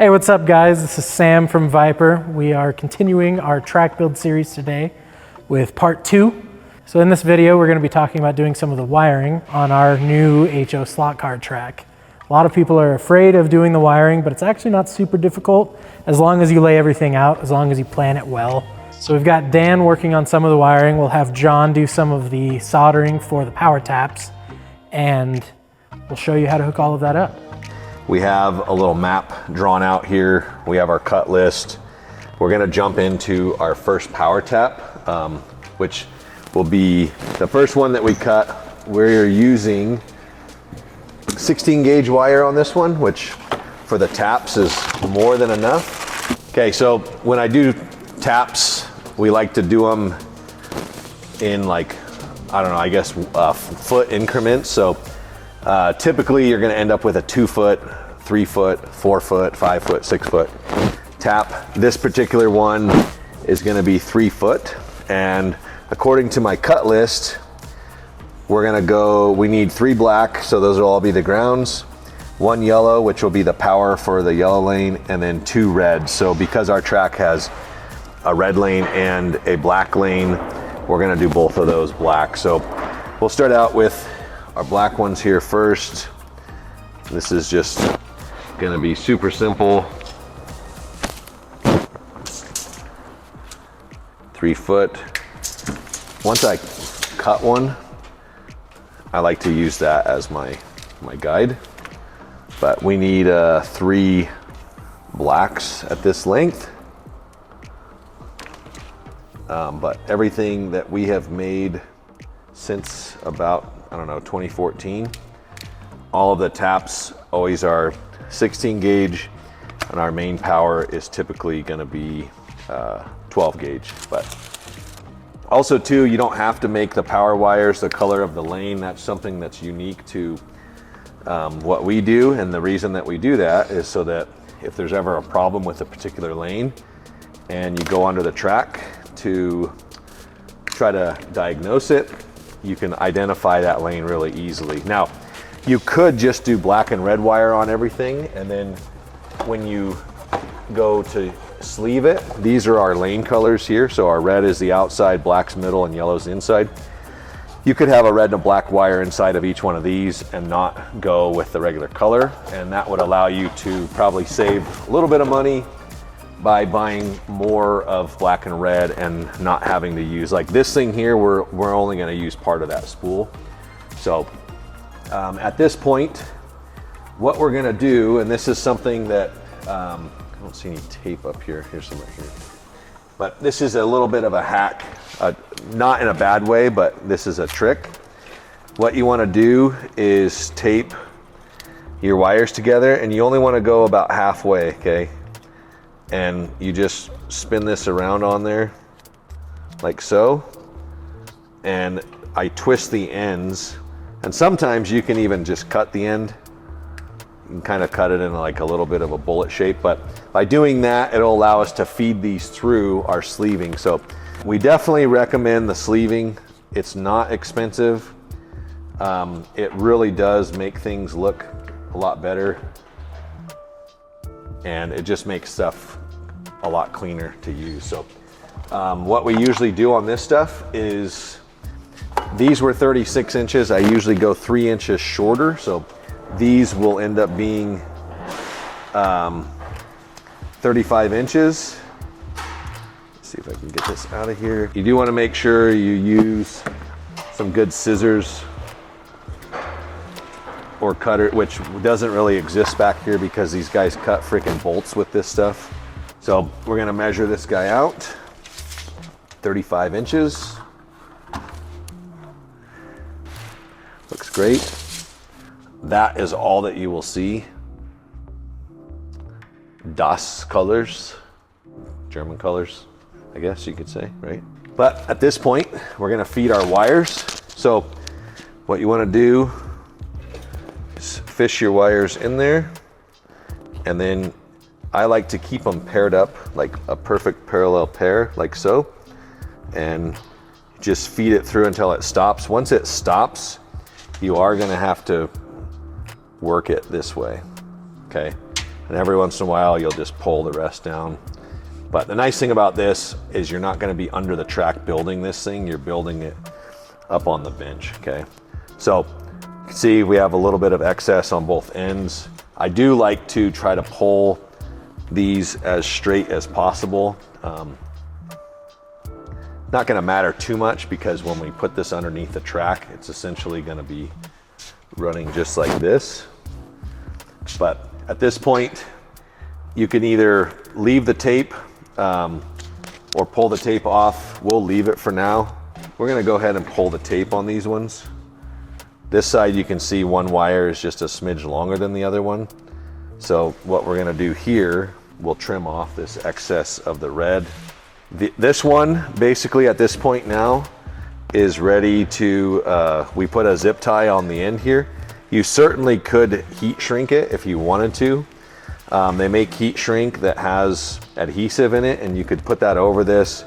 Hey, what's up guys? This is Sam from Viper. We are continuing our track build series today with part 2. So in this video, we're going to be talking about doing some of the wiring on our new HO slot car track. A lot of people are afraid of doing the wiring, but it's actually not super difficult as long as you lay everything out, as long as you plan it well. So we've got Dan working on some of the wiring. We'll have John do some of the soldering for the power taps, and we'll show you how to hook all of that up. We have a little map drawn out here. We have our cut list. We're gonna jump into our first power tap, which will be the first one that we cut. We're using 16 gauge wire on this one, which for the taps is more than enough. Okay, so when I do taps, we like to do them in like, I don't know, I guess foot increments. So typically you're gonna end up with a 2 foot, 3 foot, 4 foot, 5 foot, 6 foot tap. This particular one is gonna be 3 foot. And according to my cut list, we need 3 black, so those will all be the grounds, 1 yellow, which will be the power for the yellow lane, and then 2 red. So because our track has a red lane and a black lane, we're gonna do both of those black. So we'll start out with our black ones here first. This is just gonna be super simple. 3 foot. Once I cut one, I like to use that as my guide. But we need 3 blacks at this length. But everything that we have made since about, I don't know, 2014, all of the taps always are 16 gauge, and our main power is typically gonna be 12 gauge. But also too, you don't have to make the power wires the color of the lane. That's something that's unique to what we do. And the reason that we do that is so that if there's ever a problem with a particular lane and you go onto the track to try to diagnose it, you can identify that lane really easily. Now, you could just do black and red wire on everything, and then when you go to sleeve it, these are our lane colors here. So our red is the outside, black's middle, and yellow's the inside. You could have a red and a black wire inside of each one of these and not go with the regular color, and that would allow you to probably save a little bit of money by buying more of black and red and not having to use, like this thing here, we're only gonna use part of that spool. So at this point, what we're gonna do, and this is something that, I don't see any tape up here, here's some right here. But this is a little bit of a hack, not in a bad way, but this is a trick. What you wanna do is tape your wires together, and you only wanna go about halfway, okay? And you just spin this around on there, like so. And I twist the ends, and sometimes you can even just cut the end. You can kind of cut it in like a little bit of a bullet shape, but by doing that, it'll allow us to feed these through our sleeving. So we definitely recommend the sleeving. It's not expensive. It really does make things look a lot better, and it just makes stuff a lot cleaner to use. So what we usually do on this stuff is, these were 36 inches. I usually go 3 inches shorter. So these will end up being 35 inches. Let's see if I can get this out of here. You do want to make sure you use some good scissors or cutter, which doesn't really exist back here because these guys cut freaking bolts with this stuff. So we're gonna measure this guy out, 35 inches. Looks great. That is all that you will see. Das colors, German colors, I guess you could say, right? But at this point, we're gonna feed our wires. So what you wanna do is fish your wires in there, and then I like to keep them paired up, like a perfect parallel pair, like so, and just feed it through until it stops. Once it stops, you are gonna have to work it this way, okay? and every once in a while you'll just pull the rest down. But the nice thing about this is you're not going to be under the track building this thing, you're building it up on the bench, okay? So you can see we have a little bit of excess on both ends. I do like to try to pull these as straight as possible. Not going to matter too much because when we put this underneath the track, it's essentially going to be running just like this. But at this point, you can either leave the tape or pull the tape off. We'll leave it for now. We're going to go ahead and pull the tape on these ones. This side you can see one wire is just a smidge longer than the other one. So what we're going to do here, we'll trim off this excess of the red. This one, basically at this point now, is ready to, we put a zip tie on the end here. You certainly could heat shrink it if you wanted to. They make heat shrink that has adhesive in it, and you could put that over this,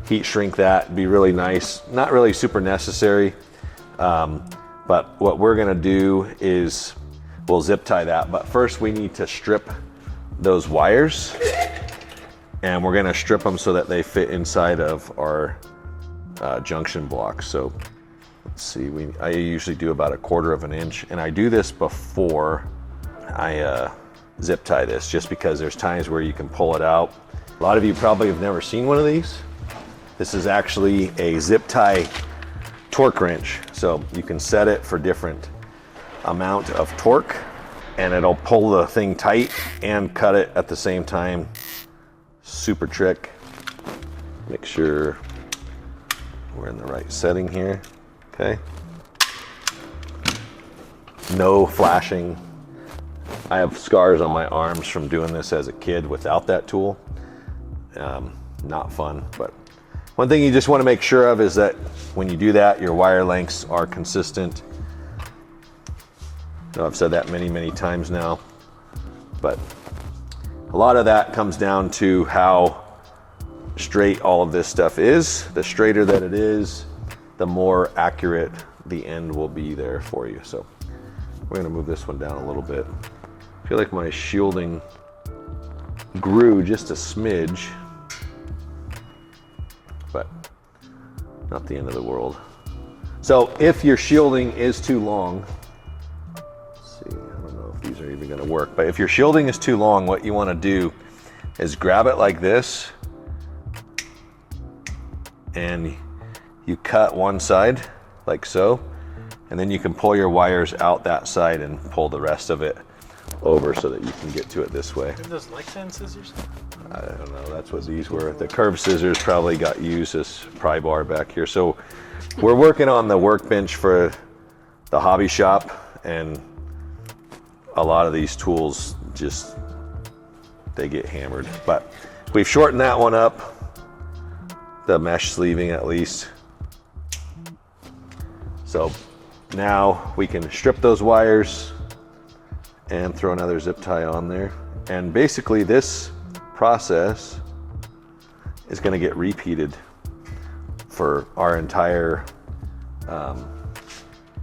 heat shrink that, be really nice. Not really super necessary, but what we're gonna do is we'll zip tie that. But first we need to strip those wires, and we're gonna strip them so that they fit inside of our junction blocks. So let's see, I usually do about 1/4 of an inch, and I do this before I zip tie this, just because there's times where you can pull it out. A lot of you probably have never seen one of these. This is actually a zip tie torque wrench. So you can set it for different amount of torque, and it'll pull the thing tight and cut it at the same time. Super trick. Make sure we're in the right setting here. Okay. No flashing. I have scars on my arms from doing this as a kid without that tool. Not fun, but one thing you just want to make sure of is that when you do that, your wire lengths are consistent. I know I've said that many, many times now, but a lot of that comes down to how straight all of this stuff is. The straighter that it is, the more accurate the end will be there for you. So we're gonna move this one down a little bit. I feel like my shielding grew just a smidge, but not the end of the world. So if your shielding is too long, let's see, I don't know if these are even gonna work, but if your shielding is too long, what you wanna do is grab it like this, and you cut one side like so, and then you can pull your wires out that side and pull the rest of it over so that you can get to it this way. Are those Lexan scissors? I don't know, that's what these were. The curved scissors probably got used as pry bar back here. So we're working on the workbench for the hobby shop, and a lot of these tools just, they get hammered. But we've shortened that one up, the mesh sleeving at least. So now we can strip those wires and throw another zip tie on there. And basically this process is going to get repeated for our entire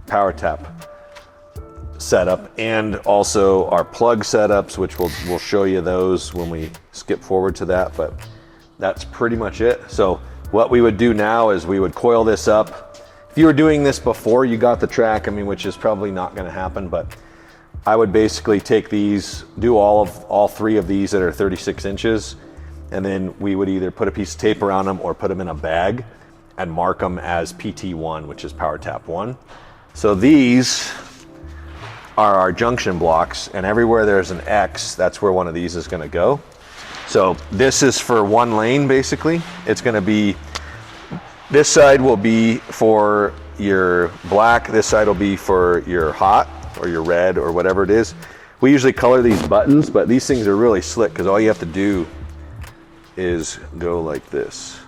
power tap setup, and also our plug setups, which we'll show you those when we skip forward to that, but that's pretty much it. So what we would do now is we would coil this up. If you were doing this before you got the track, I mean, which is probably not going to happen, but I would basically take these, do all three of these that are 36 inches, and then we would either put a piece of tape around them or put them in a bag and mark them as PT1, which is power tap 1. So these are our junction blocks, and everywhere there's an X, that's where one of these is going to go. So this is for one lane, basically. It's going to be, this side will be for your black, this side will be for your hot or your red or whatever it is. We usually color these buttons, but these things are really slick because all you have to do is go like this.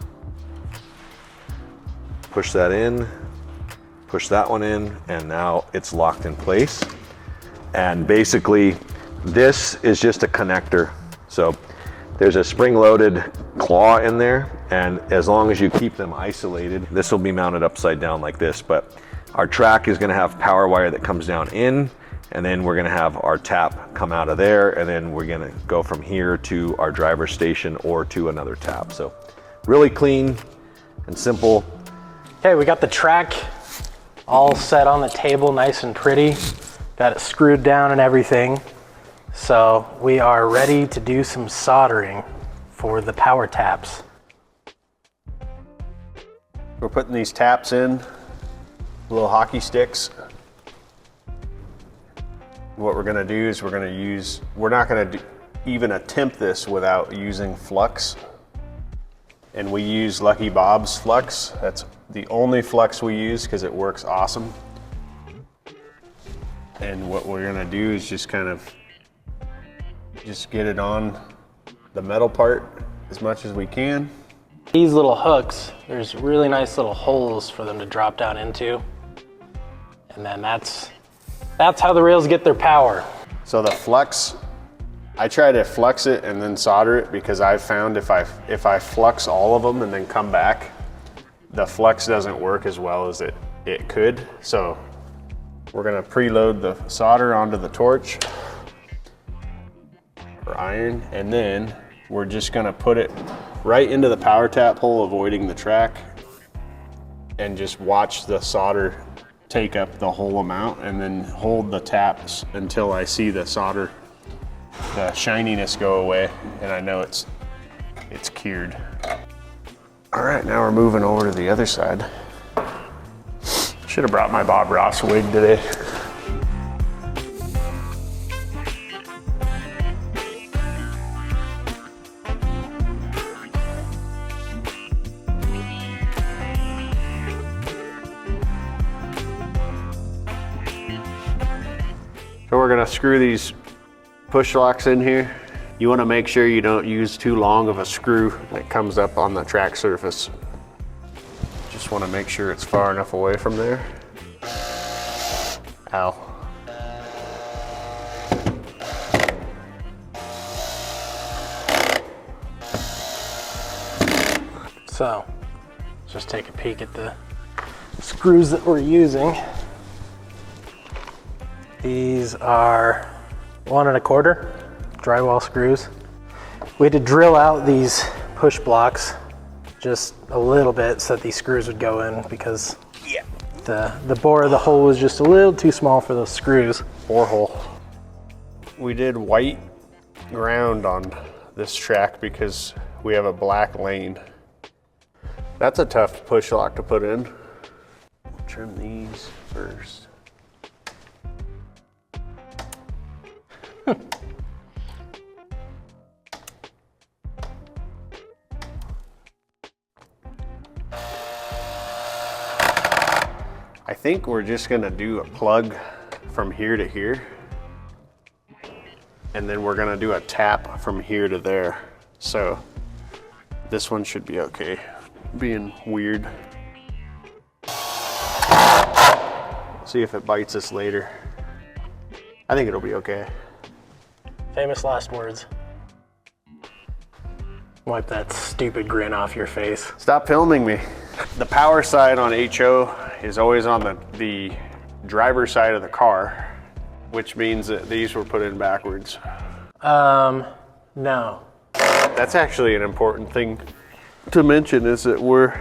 Push that in, push that one in, and now it's locked in place. And basically this is just a connector. So there's a spring-loaded claw in there, and as long as you keep them isolated, this will be mounted upside down like this. But our track is going to have power wire that comes down in, and then we're going to have our tap come out of there, and then we're gonna go from here to our driver's station or to another tap. So really clean and simple. Okay, we got the track all set on the table, nice and pretty. Got it screwed down and everything. So we are ready to do some soldering for the power taps. We're putting these taps in, little hockey sticks. What we're gonna do is we're not gonna even attempt this without using flux. And we use Lucky Bob's flux. That's the only flux we use because it works awesome. And what we're gonna do is just kind of get it on the metal part as much as we can. These little hooks, there's really nice little holes for them to drop down into. And then that's how the rails get their power. So the flux, I try to flux it and then solder it because I've found if I flux all of them and then come back, the flux doesn't work as well as it could. So we're gonna preload the solder onto the torch or iron, and then we're just gonna put it right into the power tap hole, avoiding the track, and just watch the solder take up the whole amount, and then hold the taps until I see the solder, the shininess go away, and I know it's cured. All right, now we're moving over to the other side. Should have brought my Bob Ross wig today. So we're gonna screw these push locks in here. You wanna make sure you don't use too long of a screw that comes up on the track surface. Just wanna make sure it's far enough away from there. Ow. So let's just take a peek at the screws that we're using. These are 1 1/4 drywall screws. We had to drill out these push blocks just a little bit so that these screws would go in, because the bore of the hole was just a little too small for those screws. Bore hole. We did white ground on this track because we have a black lane. That's a tough push lock to put in. Trim these first. I think we're just gonna do a plug from here to here. And then we're gonna do a tap from here to there. So this one should be okay. Being weird. See if it bites us later. I think it'll be okay. Famous last words. Wipe that stupid grin off your face. Stop filming me. The power side on HO is always on the driver's side of the car, which means that these were put in backwards. No. That's actually an important thing to mention, is that we're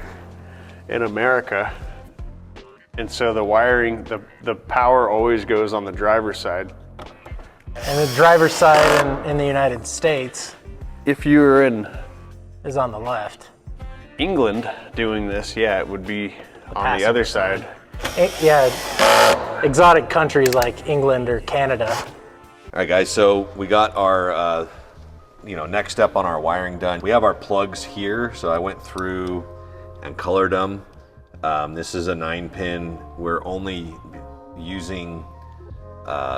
in America. And so the wiring, the power always goes on the driver's side. And the driver's side in the United States If you were in is on the left. England doing this, yeah, it would be on the other side. Yeah, exotic countries like England or Canada. All right, guys, so we got our next step on our wiring done. We have our plugs here, so I went through and colored them. This is a 9-pin. We're only using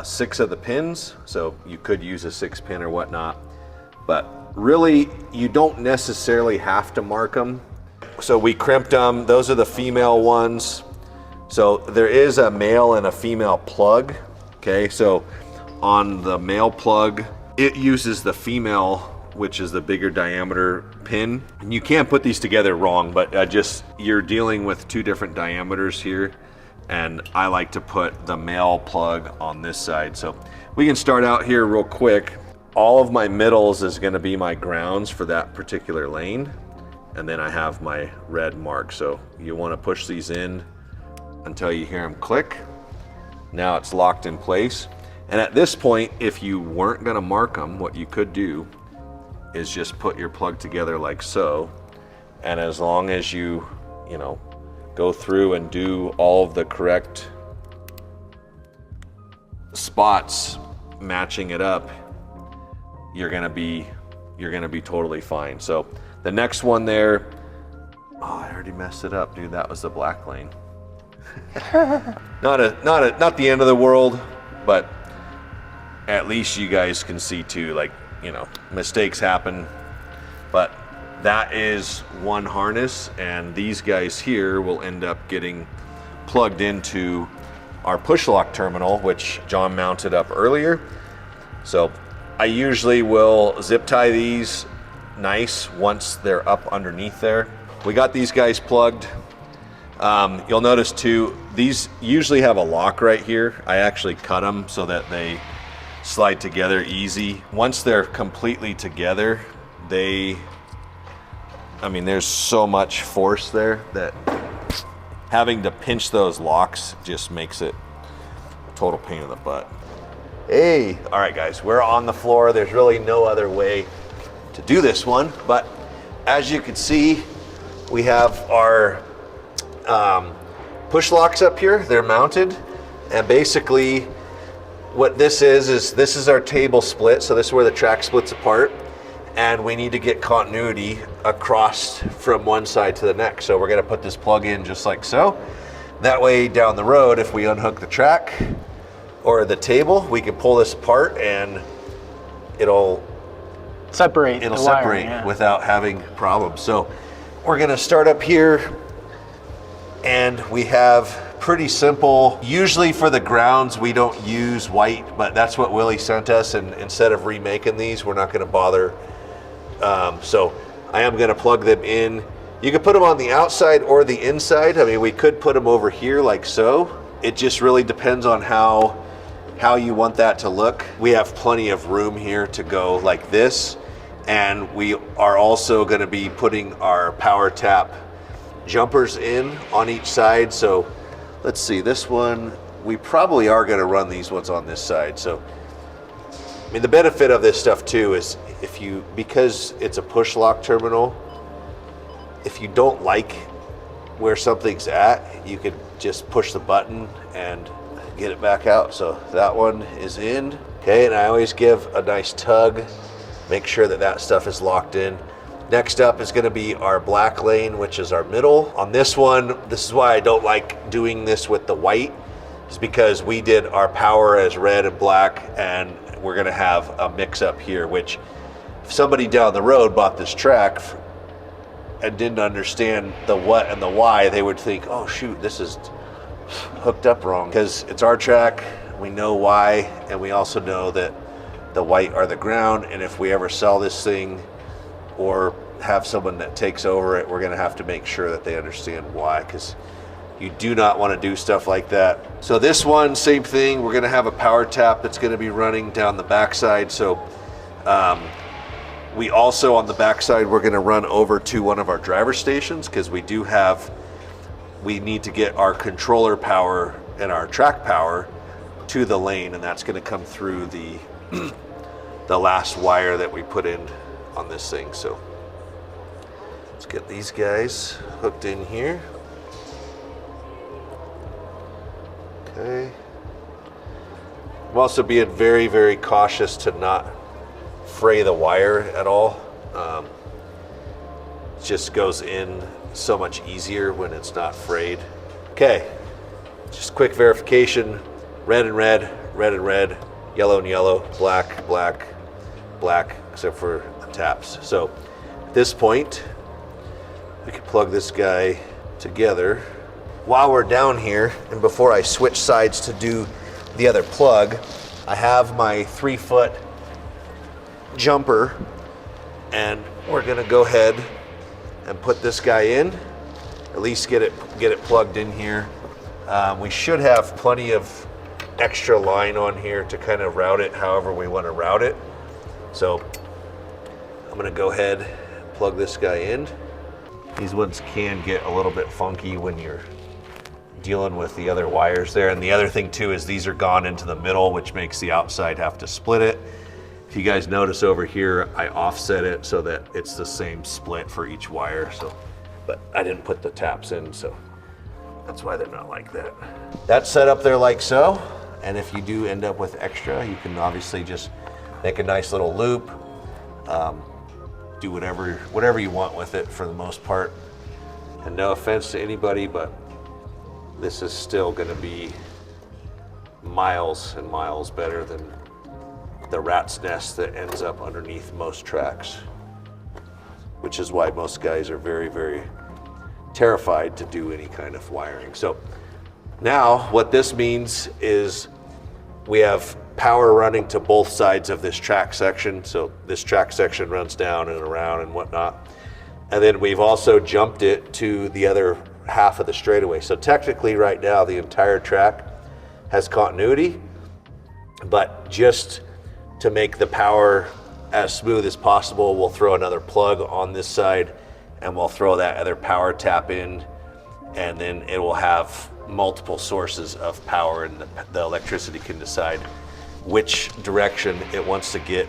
6 of the pins, so you could use a 6-pin or whatnot, but really you don't necessarily have to mark them. So we crimped them. Those are the female ones. So there is a male and a female plug. Okay, so on the male plug, it uses the female, which is the bigger diameter pin. And you can't put these together wrong, but you're dealing with 2 different diameters here. And I like to put the male plug on this side. So we can start out here real quick. All of my middles is gonna be my grounds for that particular lane. And then I have my red mark. So you wanna push these in until you hear them click. Now it's locked in place. And at this point, if you weren't gonna mark them, what you could do is just put your plug together like so. And as long as you know, go through and do all of the correct spots matching it up, you're gonna be totally fine. So the next one there, oh, I already messed it up, dude. That was the black lane. Not the end of the world, but at least you guys can see too, like, you know, mistakes happen. But that is one harness, and these guys here will end up getting plugged into our push lock terminal, which John mounted up earlier. So I usually will zip tie these nice once they're up underneath there. We got these guys plugged. You'll notice too, these usually have a lock right here. I actually cut them so that they slide together easy. Once they're completely together, there's so much force there that having to pinch those locks just makes it a total pain in the butt. Hey, all right guys, we're on the floor. There's really no other way to do this one, but as you can see, we have our push locks up here. They're mounted, and basically what this is our table split. So this is where the track splits apart, and we need to get continuity across from one side to the next. So we're gonna put this plug in just like so. That way down the road, if we unhook the track or the table, we can pull this apart and it'll Separate the wiring, yeah, without having problems. So we're gonna start up here, and we have pretty simple, usually for the grounds we don't use white, but that's what Willie sent us, and instead of remaking these, we're not gonna bother. So I am gonna plug them in. You can put them on the outside or the inside. I mean, we could put them over here like so. It just really depends on how you want that to look. We have plenty of room here to go like this, and we are also gonna be putting our power tap jumpers in on each side. So let's see, this one, we probably are gonna run these ones on this side. So, I mean, the benefit of this stuff too is because it's a push lock terminal, if you don't like where something's at, you could just push the button and get it back out. So that one is in. Okay, and I always give a nice tug, make sure that stuff is locked in. Next up is gonna be our black lane, which is our middle. On this one, this is why I don't like doing this with the white, is because we did our power as red and black, and we're gonna have a mix up here, which if somebody down the road bought this track and didn't understand the what and the why, they would think, oh shoot, this is hooked up wrong. Because it's our track, we know why, and we also know that the white are the ground, and if we ever sell this thing or have someone that takes over it, we're gonna have to make sure that they understand why, because you do not want to do stuff like that. So this one, same thing, we're gonna have a power tap that's gonna be running down the backside. So we also, on the backside, we're gonna run over to one of our driver stations, because we need to get our controller power and our track power to the lane, and that's gonna come through the the last wire that we put in on this thing. So let's get these guys hooked in here. Okay. I'm also being very, very cautious to not fray the wire at all. It just goes in so much easier when it's not frayed. Okay, just quick verification. Red and red, red and red, yellow and yellow, black, black, black, except for the taps. So at this point, we can plug this guy together. While we're down here, and before I switch sides to do the other plug, I have my 3-foot jumper, and we're gonna go ahead and put this guy in, at least get it plugged in here. We should have plenty of extra line on here to kind of route it however we want to route it. So I'm gonna go ahead and plug this guy in. These ones can get a little bit funky when you're dealing with the other wires there. And the other thing too is these are gone into the middle, which makes the outside have to split it. If you guys notice over here, I offset it so that it's the same split for each wire. So, but I didn't put the taps in, so that's why they're not like that. That's set up there like so. And if you do end up with extra, you can obviously just make a nice little loop. Do whatever you want with it for the most part. And no offense to anybody, but this is still gonna be miles and miles better than the rat's nest that ends up underneath most tracks, which is why most guys are very, very terrified to do any kind of wiring. So now what this means is we have power running to both sides of this track section. So this track section runs down and around and whatnot. And then we've also jumped it to the other half of the straightaway. So technically right now the entire track has continuity, but just to make the power as smooth as possible, we'll throw another plug on this side and we'll throw that other power tap in, and then it will have multiple sources of power, and the electricity can decide which direction it wants to get.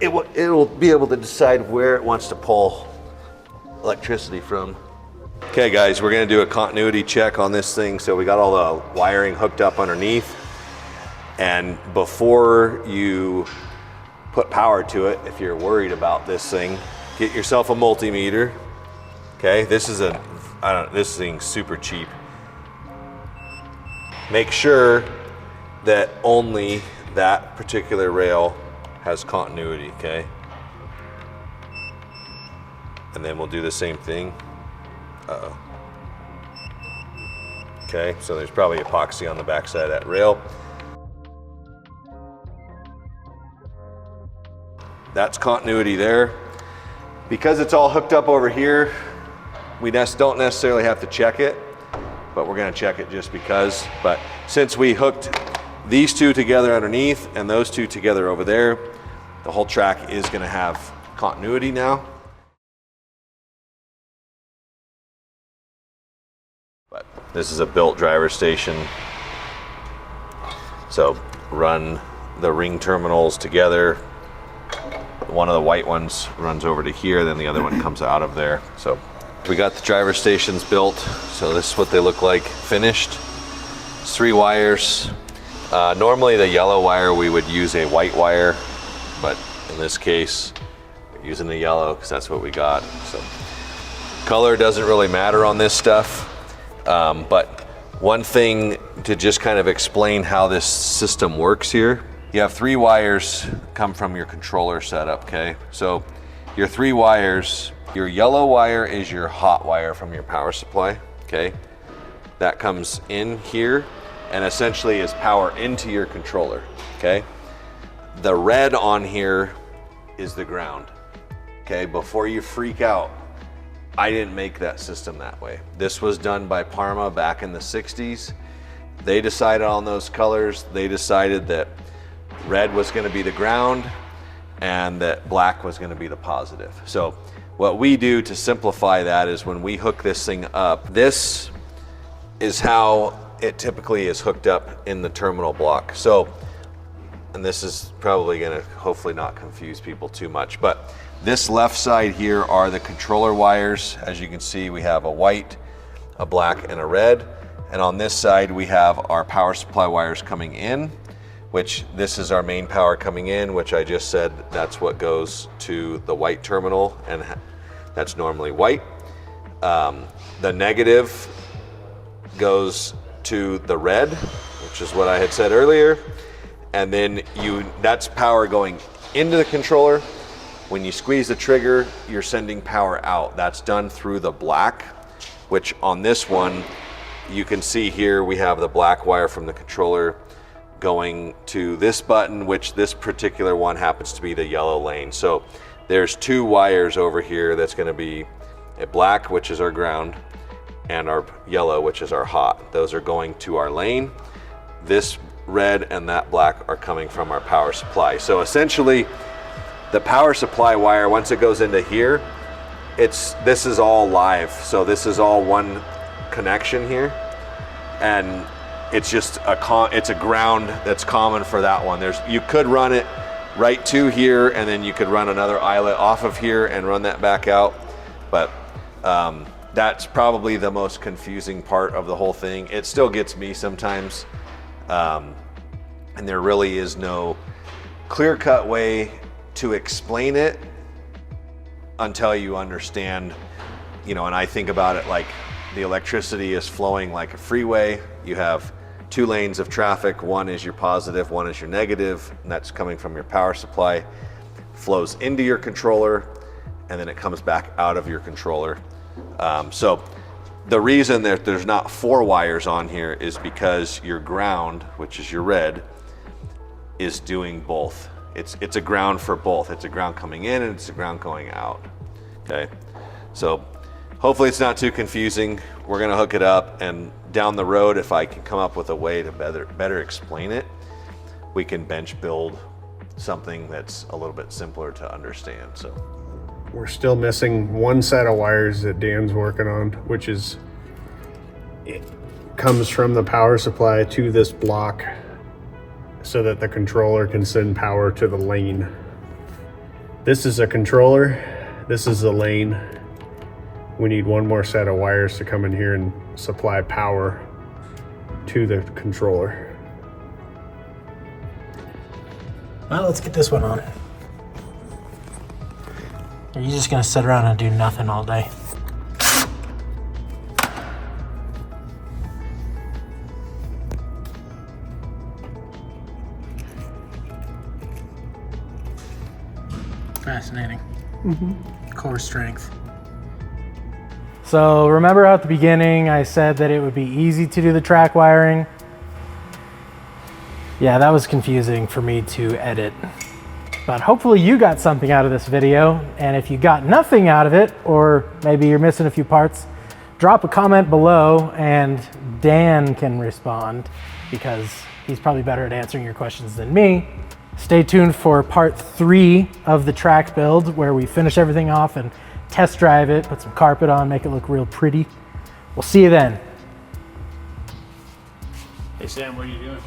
It will be able to decide where it wants to pull electricity from. Okay guys, we're gonna do a continuity check on this thing. So we got all the wiring hooked up underneath, and before you put power to it, if you're worried about this thing, get yourself a multimeter. Okay, this is this thing's super cheap. Make sure that only that particular rail has continuity, okay? And then we'll do the same thing. Uh-oh. Okay, so there's probably epoxy on the backside of that rail. That's continuity there. Because it's all hooked up over here, we don't necessarily have to check it, but we're gonna check it just because. But since we hooked these two together underneath and those two together over there, the whole track is gonna have continuity now. But this is a built driver station. So run the ring terminals together. One of the white ones runs over to here, then the other one comes out of there. So we got the driver stations built. So this is what they look like finished. It's 3 wires. Normally the yellow wire, we would use a white wire, but in this case, we're using the yellow because that's what we got. So color doesn't really matter on this stuff. But one thing to just kind of explain how this system works here, you have 3 wires come from your controller setup, okay? So your 3 wires, your yellow wire is your hot wire from your power supply, okay? That comes in here and essentially is power into your controller, okay? The red on here is the ground, okay? Before you freak out, I didn't make that system that way. This was done by Parma back in the 60s. They decided on those colors. They decided that red was gonna be the ground and that black was gonna be the positive. So what we do to simplify that is when we hook this thing up, this is how it typically is hooked up in the terminal block. So, and this is probably gonna hopefully not confuse people too much, but this left side here are the controller wires. As you can see, we have a white, a black, and a red. And on this side, we have our power supply wires coming in, which this is our main power coming in, which I just said that's what goes to the white terminal, and that's normally white. The negative goes to the red, which is what I had said earlier. And then that's power going into the controller. When you squeeze the trigger, you're sending power out. That's done through the black, which on this one, you can see here we have the black wire from the controller going to this button, which this particular one happens to be the yellow lane. So there's 2 wires over here that's gonna be a black, which is our ground, and our yellow, which is our hot. Those are going to our lane. this red and that black are coming from our power supply. So essentially, the power supply wire, once it goes into here, this is all live. So this is all one connection here, and it's just it's a ground that's common for that one. You could run it right to here, and then you could run another eyelet off of here and run that back out. But that's probably the most confusing part of the whole thing. It still gets me sometimes, and there really is no clear-cut way to explain it until you understand, and I think about it like the electricity is flowing like a freeway. You have 2 lanes of traffic. One is your positive, one is your negative, and that's coming from your power supply, flows into your controller, and then it comes back out of your controller. So the reason that there's not 4 wires on here is because your ground, which is your red, is doing both. It's a ground for both. It's a ground coming in and it's a ground going out. Okay, so hopefully it's not too confusing. We're gonna hook it up, and down the road, if I can come up with a way to better explain it, we can bench build something that's a little bit simpler to understand. So we're still missing 1 set of wires that Dan's working on, which comes from the power supply to this block so that the controller can send power to the lane. This is a controller, this is the lane. We need 1 more set of wires to come in here and supply power to the controller. Well, let's get this one on. Are you just gonna sit around and do nothing all day? Fascinating. Core strength. So remember at the beginning I said that it would be easy to do the track wiring? Yeah, that was confusing for me to edit. But hopefully you got something out of this video, and if you got nothing out of it, or maybe you're missing a few parts, drop a comment below and Dan can respond, because he's probably better at answering your questions than me. Stay tuned for part 3 of the track build, where we finish everything off and test drive it, put some carpet on, make it look real pretty. We'll see you then. Hey Sam, what are you doing?